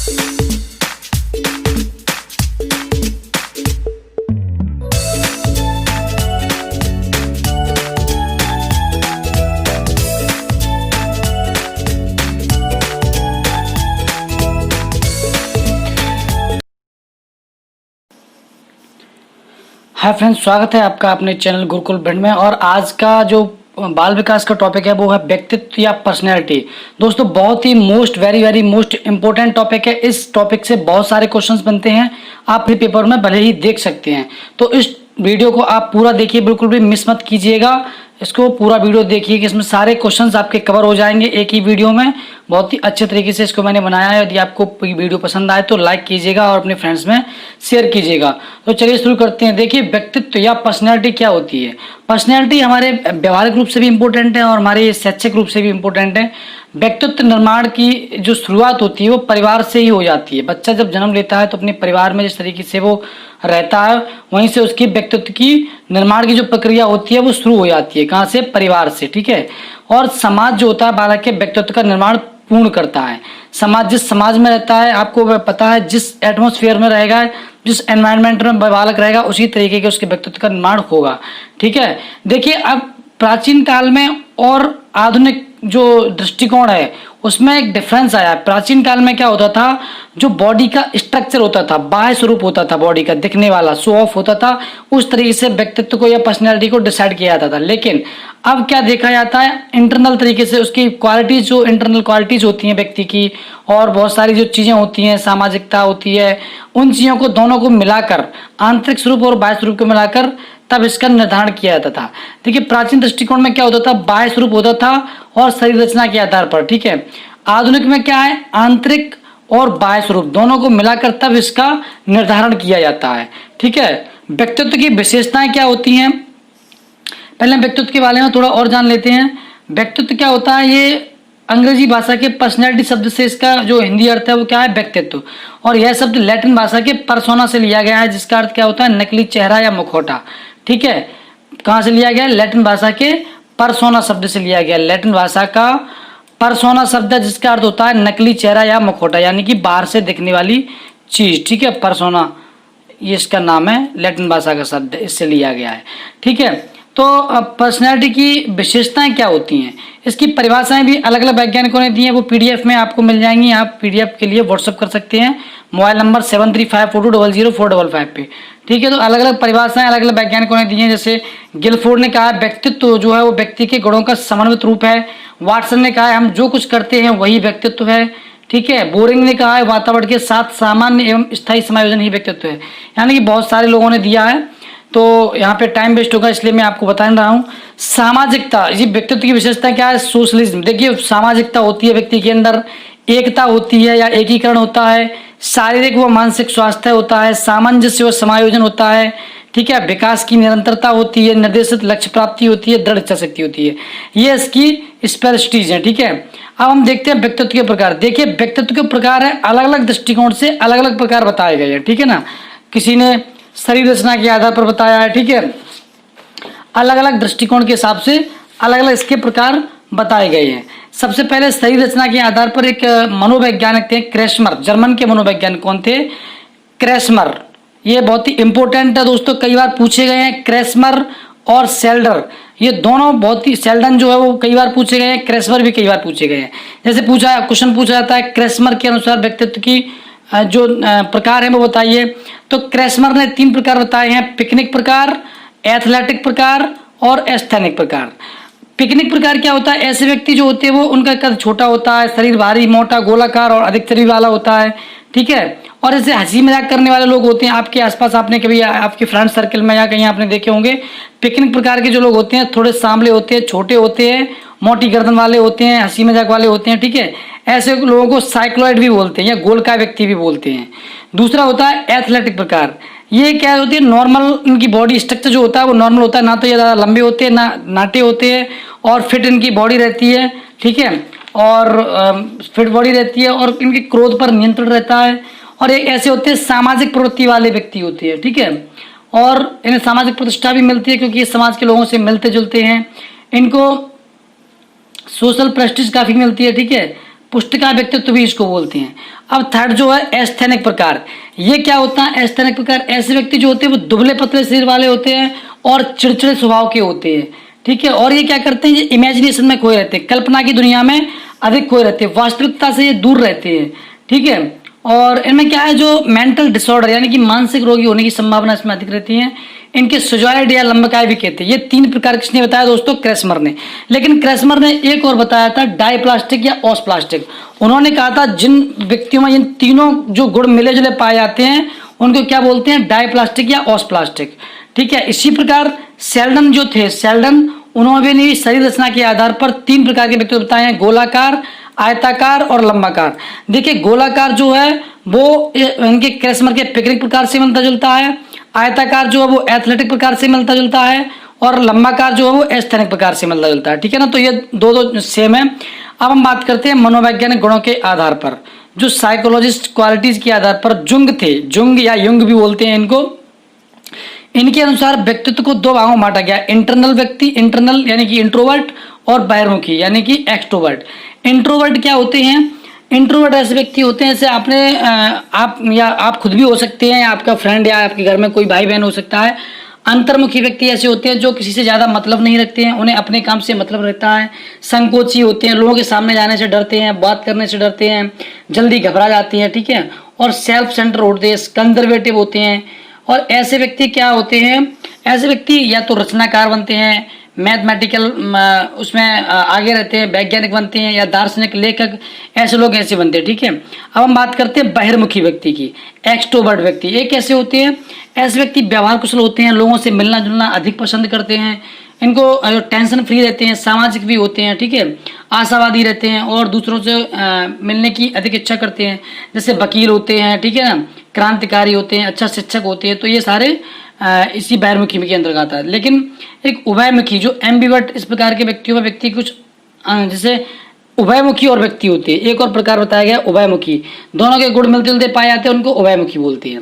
Hi friends, स्वागत है आपका अपने चैनल गुरुकुल ब्रेंड में। और आज का जो बाल विकास का टॉपिक है वो है व्यक्तित्व या पर्सनैलिटी। दोस्तों, बहुत ही वेरी मोस्ट इम्पोर्टेंट टॉपिक है। इस टॉपिक से बहुत सारे क्वेश्चंस बनते हैं, आप अपने पेपर में भले ही देख सकते हैं। तो इस वीडियो को आप पूरा देखिए, बिल्कुल भी मिस मत कीजिएगा। इसको पूरा वीडियो देखिए कि इसमें सारे क्वेश्चंस आपके कवर हो जाएंगे एक ही वीडियो में। बहुत ही अच्छे तरीके से इसको मैंने बनाया है। यदि आपको वीडियो पसंद आए तो लाइक कीजिएगा और अपने फ्रेंड्स में शेयर कीजिएगा। तो चलिए शुरू करते हैं। देखिए, व्यक्तित्व या पर्सनैलिटी क्या होती है। पर्सनैलिटी हमारे व्यवहारिक रूप से भी इम्पोर्टेंट है और हमारे शैक्षिक रूप से भी इम्पोर्टेंट है। व्यक्तित्व निर्माण की जो शुरुआत होती है वो परिवार से ही हो जाती है। बच्चा जब जन्म लेता है तो अपने परिवार में जिस तरीके से वो रहता है, वहीं से उसकी व्यक्तित्व की निर्माण की जो प्रक्रिया होती है वो शुरू हो जाती है। कहाँ से? परिवार से। ठीक है। और समाज जो होता है बालक के व्यक्तित्व का निर्माण पूर्ण करता है। समाज, जिस समाज में रहता है, आपको पता है, जिस एटमॉस्फेयर में रहेगा, जिस एनवायरनमेंट में बालक रहेगा, उसी तरीके के उसके व्यक्तित्व का निर्माण होगा। ठीक है। देखिए, अब प्राचीन काल में और आधुनिक जो दृष्टिकोण है उसमें एक डिफरेंस आया। प्राचीन काल में क्या होता था, जो बॉडी का स्ट्रक्चर होता था, बाह्य स्वरूप होता था, बॉडी का दिखने वाला शो ऑफ होता था, उस तरीके से व्यक्तित्व को या पर्सनैलिटी को डिसाइड किया जाता था। लेकिन अब क्या देखा जाता है, इंटरनल तरीके से उसकी क्वालिटीज, जो इंटरनल क्वालिटीज होती हैं व्यक्ति की, और बहुत सारी जो चीजें होती हैं, सामाजिकता होती है, उन चीजों को दोनों को मिलाकर, आंतरिक स्वरूप और बाह्य स्वरूप को मिलाकर तब इसका निर्धारण किया जाता था। देखिए, प्राचीन दृष्टिकोण में क्या होता था, बाह्य स्वरूप होता था और शरीर रचना के आधार पर। ठीक है। आधुनिक में क्या है, आंतरिक और बाह्य स्वरूप दोनों को मिलाकर तब इसका निर्धारण किया जाता है। ठीक है। व्यक्तित्व की विशेषताएं क्या होती हैं, पहले हम व्यक्तित्व के बारे में थोड़ा और जान लेते हैं। व्यक्तित्व क्या होता है, ये अंग्रेजी भाषा के पर्सनैलिटी शब्द से इसका जो हिंदी अर्थ है वो क्या है, व्यक्तित्व। और यह शब्द लैटिन भाषा के पर्सोना से लिया गया है, जिसका अर्थ क्या होता है, नकली चेहरा या मुखौटा। ठीक है। कहां से लिया गया? लैटिन भाषा के पर्सोना शब्द से लिया गया। लैटिन भाषा का पर्सोना शब्द है जिसका अर्थ होता है नकली चेहरा या मुखौटा, यानी कि बाहर से दिखने वाली चीज। ठीक है। पर्सोना, ये इसका नाम है, लैटिन भाषा का शब्द है, इससे लिया गया है। ठीक है। तो पर्सनैलिटी की विशेषताएं क्या होती हैं, इसकी परिभाषाएं भी अलग अलग वैज्ञानिकों ने दी हैं। वो पीडीएफ में आपको मिल जाएंगी, आप पीडीएफ के लिए व्हाट्सअप कर सकते हैं मोबाइल नंबर 7354200455 पे। ठीक है। तो अलग अलग परिभाषाएं अलग अलग वैज्ञानिकों ने दी हैं। जैसे गिलफोर्ड ने कहा व्यक्तित्व जो है वो व्यक्ति के गुणों का समन्वित रूप है। वाटसन ने कहा है हम जो कुछ करते हैं वही व्यक्तित्व है। ठीक है। बोरिंग ने कहा है वातावरण के साथ सामान्य एवं स्थायी समायोजन ही व्यक्तित्व है। यानी कि बहुत सारे लोगों ने दिया है, तो यहाँ पे टाइम वेस्ट होगा, इसलिए मैं आपको बता रहा हूँ। सामाजिकता, ये व्यक्तित्व की विशेषता क्या है, सोशलिज्म। देखिए, सामाजिकता होती है व्यक्ति के अंदर, एकता होती है या एकीकरण होता है, शारीरिक व मानसिक स्वास्थ्य होता है, सामंजस्य व समायोजन होता है। ठीक है। विकास की निरंतरता होती है, निर्देशित लक्ष्य प्राप्ति होती है, दृढ़ इच्छा शक्ति होती है। ये इसकी स्पेशलिटीज है। ठीक है। अब हम देखते हैं व्यक्तित्व के प्रकार। देखिए, व्यक्तित्व के प्रकार है, अलग अलग दृष्टिकोण से अलग अलग प्रकार बताए गए हैं। ठीक है ना। किसी ने शरीर रचना के आधार पर बताया है। ठीक है। अलग अलग दृष्टिकोण के हिसाब से अलग अलग इसके प्रकार बताए गए हैं। सबसे पहले शरीर रचना के आधार पर एक मनोवैज्ञानिक थे, क्रेस्मर। जर्मन के मनोवैज्ञानिक कौन थे? क्रेस्मर। ये बहुत ही इंपॉर्टेंट है दोस्तों, कई बार पूछे गए हैं। क्रेस्मर और सेल्डर, ये दोनों बहुत ही, सेल्डन जो है वो कई बार पूछे गए हैं, क्रेस्मर भी कई बार पूछे गए हैं। जैसे क्वेश्चन पूछा जाता है क्रेस्मर के अनुसार व्यक्तित्व की जो प्रकार है वो बताइए। तो क्रेस्मर ने 3 प्रकार बताए हैं, पिकनिक प्रकार, एथलेटिक प्रकार और एस्थेनिक प्रकार। पिकनिक प्रकार क्या होता है, ऐसे व्यक्ति जो होते हैं वो, उनका कद छोटा होता है, शरीर भारी, मोटा, गोलाकार और अधिक चर्बी वाला होता है। ठीक है। और ऐसे हंसी मजाक करने वाले लोग होते हैं आपके आसपास, आपने कभी आपके फ्रेंड सर्कल में या कहीं आपने देखे होंगे। पिकनिक प्रकार के जो लोग होते हैं थोड़े सांवले होते हैं, छोटे होते हैं, मोटी गर्दन वाले होते हैं, हंसी मजाक वाले होते हैं। ठीक है। ऐसे लोगों को साइक्लॉइड भी बोलते हैं या गोलकाय व्यक्ति भी बोलते हैं। दूसरा होता है एथलेटिक प्रकार। ये क्या होती है, नॉर्मल, इनकी बॉडी स्ट्रक्चर जो होता है वो नॉर्मल होता है, ना तो ये ज़्यादा लंबे होते हैं ना नाटे होते हैं, और फिट इनकी बॉडी रहती है। ठीक है। और फिट बॉडी रहती है और इनके क्रोध पर नियंत्रण रहता है। और एक ऐसे होते हैं सामाजिक प्रवृत्ति वाले व्यक्ति होते हैं। ठीक है। और इन्हें सामाजिक प्रतिष्ठा भी मिलती है क्योंकि ये समाज के लोगों से मिलते जुलते हैं, इनको सोशल प्रेस्टीज काफ़ी मिलती है। ठीक है। पुष्टिका व्यक्तित्व भी इसको बोलते हैं। अब थर्ड जो है एस्थेनिक प्रकार, ये क्या होता है एस्थेनिक प्रकार? ऐसे व्यक्ति जो होते हैं वो दुबले पतले शरीर वाले होते हैं और चिड़चिड़े स्वभाव के होते हैं, ठीक है। और ये क्या करते हैं, ये इमेजिनेशन में खोए रहते हैं, कल्पना की दुनिया में अधिक खोए रहते हैं, वास्तविकता से ये दूर रहते हैं, ठीक है। और इनमें क्या है, जो मेंटल डिसऑर्डर यानी कि मानसिक रोगी होने की संभावना इसमें अधिक रहती है। इनके सुजॉइड या लंबकाय भी कहते हैं। ये 3 प्रकार किसने बताया दोस्तों? क्रेसमर ने। लेकिन क्रेसमर ने एक और बताया था, डाइप्लास्टिक या ऑसप्लास्टिक। उन्होंने कहा था जिन व्यक्तियों में इन तीनों जो गुण मिले जुले पाए जाते हैं उनको क्या बोलते हैं? डाइप्लास्टिक या ऑसप्लास्टिक, ठीक है। इसी प्रकार सेल्डन जो थे, सेल्डन, उन्होंने भी शरीर रचना के आधार पर 3 प्रकार के व्यक्तित्व बताए हैं, गोलाकार, आयताकार और लंबाकार। देखिए गोलाकार जो है वो इनके क्रेसमर के पिकनिक प्रकार से मिलता जुलता है, आयताकार जो है वो एथलेटिक प्रकार से मिलता जुलता है और लंबाकार जो है वो एस्थेनिक प्रकार से मिलता जुलता है, ठीक है ना। तो ये दो सेम है। अब हम बात करते हैं मनोवैज्ञानिक गुणों के आधार पर, जो साइकोलॉजिस्ट क्वालिटीज के आधार पर जुंग थे, जुंग या युंग भी बोलते हैं इनको। इनके अनुसार व्यक्तित्व को 2 भागों में बांटा गया, इंटरनल व्यक्ति, इंटरनल यानी कि इंट्रोवर्ट, और बहिर्मुखी यानी कि एक्सट्रोवर्ट। इंट्रोवर्ट क्या होते हैं? इंट्रोवर्ट ऐसे व्यक्ति होते हैं, जैसे आप खुद भी हो सकते हैं, या आपका फ्रेंड या आपके घर में कोई भाई बहन हो सकता है। अंतर्मुखी व्यक्ति ऐसे होते हैं जो किसी से ज्यादा मतलब नहीं रखते हैं, उन्हें अपने काम से मतलब रहता है। संकोची होते हैं, लोगों के सामने जाने से डरते हैं, बात करने से डरते हैं, जल्दी घबरा जाते हैं, ठीक है। और सेल्फ सेंटर होते हैं, कंजर्वेटिव होते हैं। और ऐसे व्यक्ति क्या होते हैं? ऐसे व्यक्ति या तो रचनाकार बनते हैं, मैथमेटिकल उसमें आगे रहते हैं, वैज्ञानिक बनते हैं, या दार्शनिक लेखक, ऐसे लोग ऐसे बनते हैं, ठीक है। अब हम बात करते हैं बहिर्मुखी व्यक्ति की, एक्सट्रोवर्ट व्यक्ति। ये कैसे होते हैं? ऐसे व्यक्ति व्यवहार कुशल होते हैं, लोगों से मिलना जुलना अधिक पसंद करते हैं, इनको टेंशन फ्री रहते हैं, सामाजिक भी होते हैं, ठीक है, आशावादी रहते हैं और दूसरों से मिलने की अधिक इच्छा करते हैं। जैसे वकील होते हैं, ठीक है ना, क्रांतिकारी होते हैं, अच्छा शिक्षक होते हैं। तो ये सारे इसी बहिर्मुखी के अंतर्गत आता है। लेकिन एक उभयमुखी जो एम्बिवर्ट इस प्रकार के व्यक्तियों में व्यक्ति कुछ जैसे उभयमुखी और व्यक्ति होते हैं, एक और प्रकार बताया गया उभयमुखी, दोनों के गुण मिलते जुलते पाए जाते हैं, उनको उभयमुखी बोलते हैं।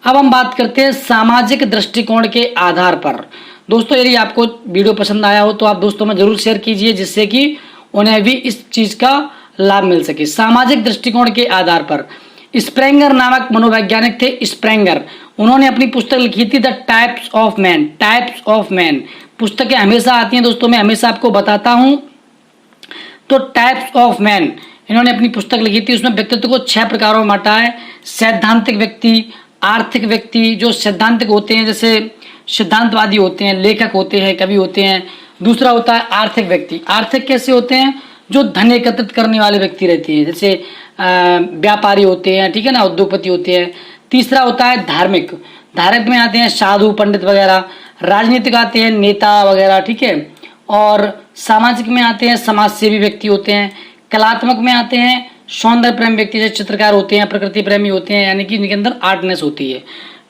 अब हम बात करते हैं सामाजिक दृष्टिकोण के आधार पर। दोस्तों यदि आपको वीडियो पसंद आया हो तो आप दोस्तों में जरूर शेयर कीजिए, जिससे कि उन्हें भी इस चीज का लाभ मिल सके। सामाजिक दृष्टिकोण के आधार पर स्प्रेंगर नामक मनोवैज्ञानिक थे, स्प्रेंगर, उन्होंने अपनी पुस्तक लिखी थी the types of man. Types of man पुस्तकें हमेशा आती हैं दोस्तों, मैं हमेशा आपको बताता हूं। तो टाइप्स ऑफ मैन इन्होंने अपनी पुस्तक लिखी थी, उसमें व्यक्तित्व को 6 प्रकारों में बांटा है। सैद्धांतिक व्यक्ति, आर्थिक व्यक्ति, जो सैद्धांतिक होते हैं जैसे सिद्धांतवादी होते हैं, लेखक होते हैं, कवि होते हैं। दूसरा होता है आर्थिक व्यक्ति। आर्थिक कैसे होते हैं? जो धन एकत्रित करने वाले व्यक्ति रहते हैं, जैसे व्यापारी होते हैं, ठीक है ना, उद्योगपति होते हैं। तीसरा होता है धार्मिक। धार्मिक में आते हैं साधु, पंडित वगैरह। राजनीतिक आते हैं नेता वगैरह, ठीक है। और सामाजिक में आते हैं समाज सेवी व्यक्ति होते हैं। कलात्मक में आते हैं सौंदर्य प्रेमी व्यक्ति, जैसे चित्रकार होते हैं, प्रकृति प्रेमी होते हैं, यानी कि इनके अंदर आर्टनेस होती है,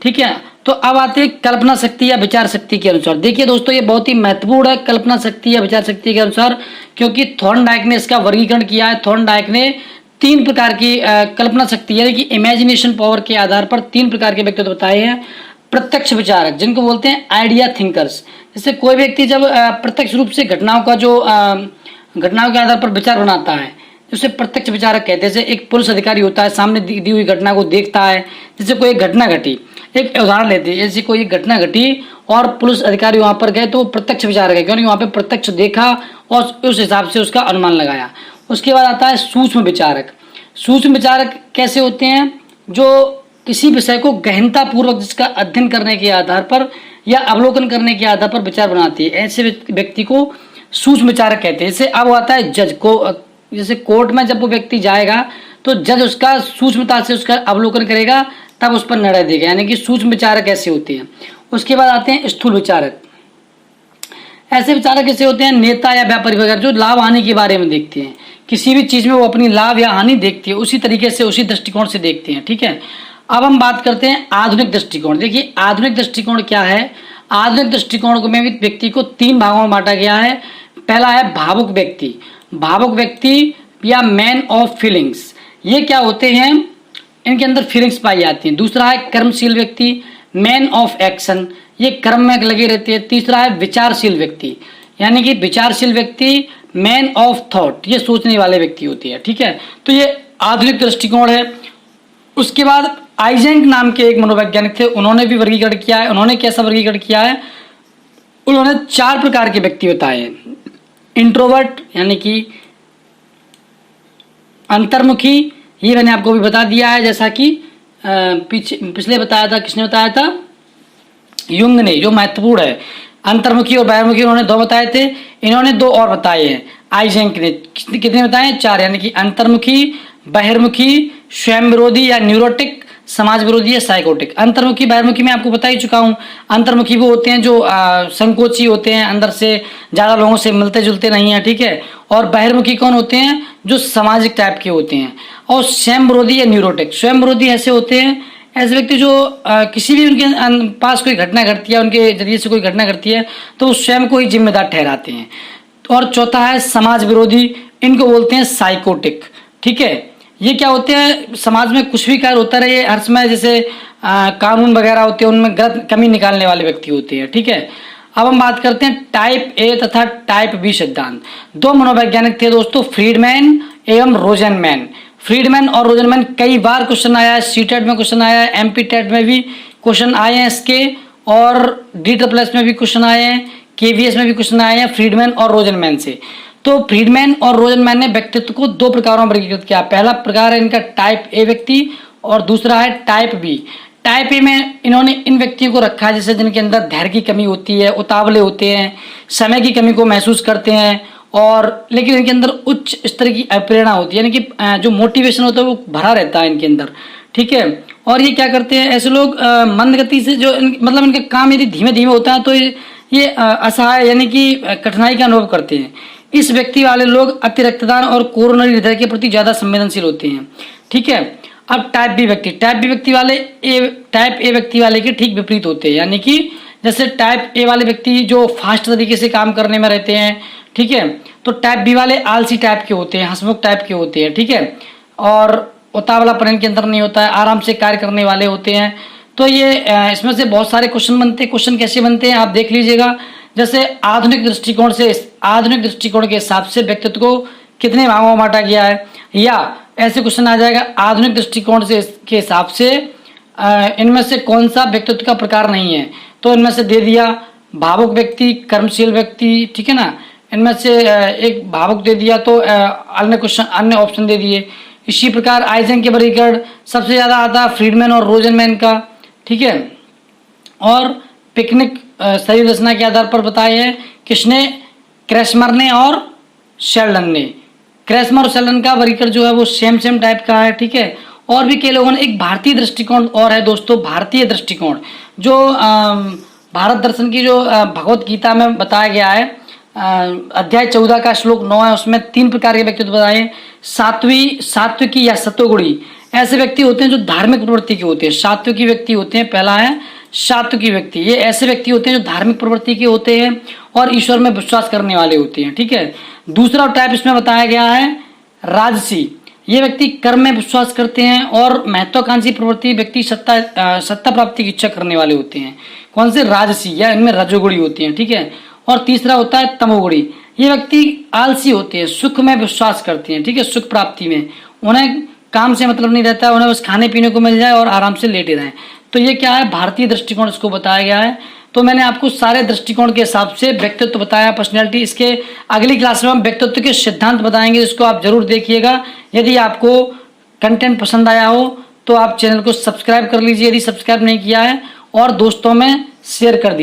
ठीक है। तो अब आते हैं कल्पना शक्ति या विचार शक्ति के अनुसार। देखिए दोस्तों ये बहुत ही महत्वपूर्ण है, कल्पना शक्ति या विचार शक्ति के अनुसार, क्योंकि थॉर्नडाइक ने इसका वर्गीकरण किया है। थॉर्नडाइक ने 3 प्रकार की कल्पना शक्ति यानी कि इमेजिनेशन पावर के आधार पर 3 प्रकार के व्यक्तित्व बताए हैं। प्रत्यक्ष विचारक, जिनको बोलते हैं आइडिया थिंकर्स। जैसे कोई व्यक्ति जब प्रत्यक्ष रूप से घटनाओं के आधार पर विचार बनाता है, उसे प्रत्यक्ष विचारक कहते हैं। जैसे एक पुलिस अधिकारी होता है, सामने दी हुई घटना को देखता है। जैसे कोई घटना घटी, एक उदाहरण लेते हैं, जैसे कोई घटना घटी और पुलिस अधिकारी वहां पर गए, तो वो प्रत्यक्ष विचारक है, क्योंकि वहां पे प्रत्यक्ष देखा और उस हिसाब से उसका अनुमान लगाया। उसके बाद आता है सूक्ष्म विचारक। सूक्ष्म विचारक कैसे होते हैं? जो किसी विषय को गहनता पूर्वक जिसका अध्ययन करने के आधार पर या अवलोकन करने के आधार पर विचार बनाती है, ऐसे व्यक्ति को सूक्ष्म विचारक कहते हैं। जैसे अब आता है जज को, जैसे कोर्ट में जब वो व्यक्ति जाएगा तो जज उसका सूक्ष्मता से उसका अवलोकन करेगा, तब उस पर निर्णय देगा, यानी कि सूक्ष्म विचारक ऐसे होते हैं। उसके बाद आते हैं स्थूल विचारक। ऐसे विचारक कैसे होते हैं? नेता या व्यापारी वगैरह, जो लाभ हानि के बारे में देखते हैं, किसी भी चीज में वो अपनी लाभ या हानि देखती है, उसी तरीके से उसी दृष्टिकोण से देखते हैं, ठीक है। अब हम बात करते हैं आधुनिक दृष्टिकोण। देखिए आधुनिक दृष्टिकोण क्या है? आधुनिक दृष्टिकोण में भी व्यक्ति को 3 भागों में बांटा गया है। पहला है भावुक व्यक्ति। भावुक व्यक्ति या मैन ऑफ फीलिंग्स, ये क्या होते हैं? इनके अंदर फीलिंग्स पाई जाती हैं। दूसरा है कर्मशील व्यक्ति, मैन ऑफ एक्शन, ये कर्म में लगे रहते हैं। तीसरा है विचारशील व्यक्ति, यानी कि विचारशील व्यक्ति, मैन ऑफ थॉट, ये सोचने वाले व्यक्ति होती है, ठीक है। तो ये आधुनिक दृष्टिकोण है। उसके बाद आइजेंक नाम के एक मनोवैज्ञानिक थे, उन्होंने भी वर्गीकरण किया है। उन्होंने कैसा वर्गीकरण किया है? उन्होंने 4 प्रकार के व्यक्ति बताए हैं। इंट्रोवर्ट यानी कि अंतर्मुखी, ये मैंने आपको भी बता दिया है, जैसा कि पिछले बताया था। किसने बताया था? युंग ने, जो महत्वपूर्ण है। अंतर्मुखी और बहिर्मुखी उन्होंने 2 बताए थे, इन्होंने 2 और बताए हैं। आइजेंक ने कितने बताए? 4, यानी कि अंतर्मुखी, बहिर्मुखी, स्वयं विरोधी या न्यूरोटिक, समाज विरोधी या साइकोटिक। अंतर्मुखी बहिर्मुखी मैं आपको बता ही चुका हूँ। अंतर्मुखी वो होते हैं जो संकोची होते हैं, अंदर से ज़्यादा लोगों से मिलते जुलते नहीं हैं, ठीक है। और बहिर्मुखी कौन होते हैं? जो सामाजिक टाइप के होते हैं। और स्वयं विरोधी या न्यूरोटिक, स्वयं विरोधी ऐसे होते हैं, ऐसे व्यक्ति जो किसी भी उनके पास कोई घटना घटती है, उनके जरिए से कोई घटना घटती है, तो वो स्वयं को ही जिम्मेदार ठहराते हैं। और चौथा है समाज विरोधी, इनको बोलते हैं साइकोटिक, ठीक है। ये क्या होते हैं? समाज में कुछ भी कार्य होता रहे हर समय, जैसे कानून वगैरह होते हैं, उनमें गलत कमी निकालने वाले व्यक्ति होते हैं, ठीक है। अब हम बात करते हैं टाइप ए तथा टाइप बी सिद्धांत। 2 मनोवैज्ञानिक थे दोस्तों, फ्रीडमैन एवं रोजनमैन। फ्रीडमैन और रोजनमैन कई बार क्वेश्चन आया है, सीटेट में क्वेश्चन आया है, एमपी टेट में भी क्वेश्चन आए हैं इसके, और DSSS में भी क्वेश्चन आए हैं, KVS में भी क्वेश्चन आए हैं फ्रीडमैन और रोजनमैन से। तो फ्रीडमैन और रोजनमैन ने व्यक्तित्व को 2 प्रकारों में वर्गीकृत किया। पहला प्रकार है इनका टाइप ए व्यक्ति, और दूसरा है टाइप बी। टाइप ए में इन्होंने इन व्यक्तियों को रखा है जैसे जिनके अंदर धैर्य की कमी होती है, उतावले होते हैं, समय की कमी को महसूस करते हैं, और लेकिन इनके अंदर उच्च स्तर की प्रेरणा होती है, यानी कि जो मोटिवेशन होता है वो भरा रहता है इनके अंदर, ठीक है। और ये क्या करते हैं? ऐसे लोग मंद गति से जो मतलब इनका काम यदि धीमे धीमे होता है तो ये असहाय यानी कि कठिनाई का अनुभव करते हैं। इस व्यक्ति वाले लोग अति रक्तदान और कोरोनरी हृदय के प्रति ज्यादा संवेदनशील होते हैं, ठीक है। अब टाइप बी व्यक्ति वाले टाइप ए व्यक्ति वाले के ठीक विपरीत होते हैं, यानी कि जैसे टाइप ए वाले व्यक्ति जो फास्ट तरीके से काम करने में रहते हैं, ठीक है। तो टाइप बी वाले आलसी टाइप के होते हैं, हंसमुख टाइप के होते हैं, ठीक है। और उतावलापन इनके अंदर नहीं होता है, आराम से कार्य करने वाले होते हैं। तो ये इसमें से बहुत सारे क्वेश्चन बनते हैं। क्वेश्चन कैसे बनते हैं आप देख लीजिएगा। जैसे आधुनिक दृष्टिकोण के हिसाब से व्यक्तित्व को कितने भागों में बांटा गया है, या ऐसे क्वेश्चन आ जाएगा आधुनिक दृष्टिकोण से के हिसाब से इनमें से कौन सा व्यक्तित्व का प्रकार नहीं है। तो इनमें से दे दिया भावुक व्यक्ति, कर्मशील व्यक्ति, ठीक है ना। इनमें से एक भावुक दे दिया, तो अन्य ऑप्शन दे दिए। इसी प्रकार आइजेंक के वर्गीकरण सबसे ज्यादा आता है फ्रीडमैन और रोजनमैन का, ठीक है। और पिकनिक शरीर रचना के आधार पर बताए हैं किसने? क्रेसमर ने और शेल्डन ने। क्रेसमर और शेल्डन का वर्गीकरण जो है वो सेम टाइप का है, ठीक है। और भी कई लोगों ने एक भारतीय दृष्टिकोण और है दोस्तों, भारतीय दृष्टिकोण जो भारत दर्शन की जो भगवत गीता में बताया गया है, अध्याय 14 का श्लोक 9 है, उसमें 3 प्रकार के व्यक्तित्व बताए हैं। सात्विकी या सत्वगुणी ऐसे व्यक्ति होते हैं जो धार्मिक प्रवृत्ति के होते हैं। सात्विकी व्यक्ति होते हैं, पहला है सात्विकी व्यक्ति, ये ऐसे व्यक्ति होते हैं जो धार्मिक प्रवृत्ति के होते हैं और ईश्वर में विश्वास करने वाले होते हैं, ठीक है। दूसरा टाइप इसमें बताया गया है राजसी, ये व्यक्ति कर्म में विश्वास करते हैं और महत्वाकांक्षी प्रवृत्ति व्यक्ति सत्ता प्राप्ति की इच्छा करने वाले होते हैं। कौन से? राजसी, या इनमें रजोगुणी होती हैं, ठीक है। और तीसरा होता है तमोगुणी, ये व्यक्ति आलसी होते हैं, सुख में विश्वास करते हैं, ठीक है, सुख प्राप्ति में, उन्हें काम से मतलब नहीं रहता है, उन्हें बस खाने पीने को मिल जाए और आराम से लेटे रहें। तो ये क्या है? भारतीय दृष्टिकोण इसको बताया गया है। तो मैंने आपको सारे दृष्टिकोण के हिसाब से व्यक्तित्व बताया, पर्सनैलिटी। इसके अगली क्लास में हम व्यक्तित्व के सिद्धांत बताएंगे, जिसको आप जरूर देखिएगा। यदि आपको कंटेंट पसंद आया हो तो आप चैनल को सब्सक्राइब कर लीजिए यदि सब्सक्राइब नहीं किया है, और दोस्तों में शेयर कर दीजिए।